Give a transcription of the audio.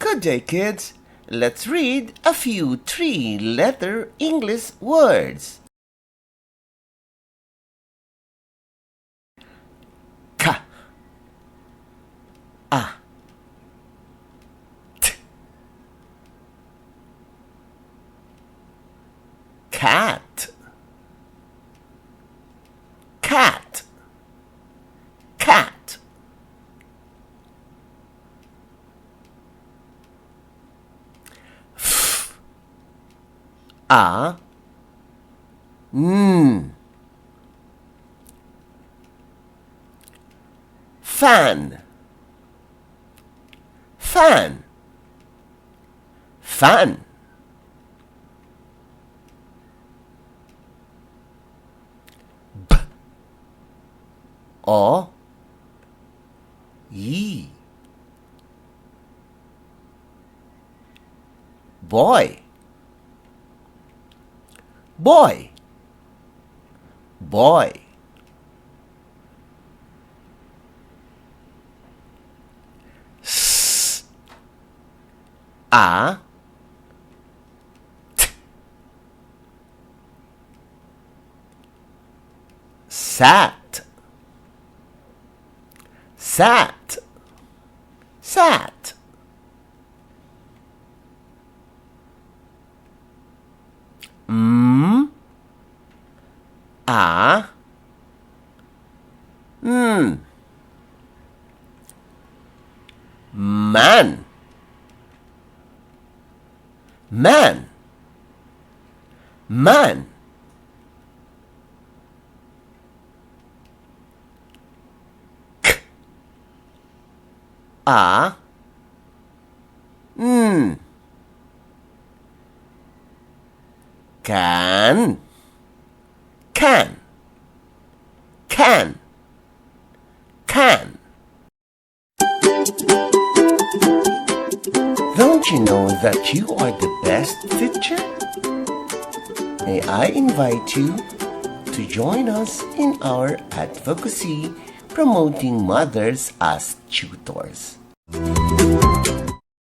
Good day, kids. Let's read a few three-letter English words. Ka, a, t. Cat, cat, cat. A, fan, fan, fan. B, o, y, boy, boy, boy. S, a, t. Sat, sat, sat. A, man, man, man. K, a, can, can, can, can. Don't you know that you are the best teacher? May I invite you to join us in our advocacy promoting mothers as tutors.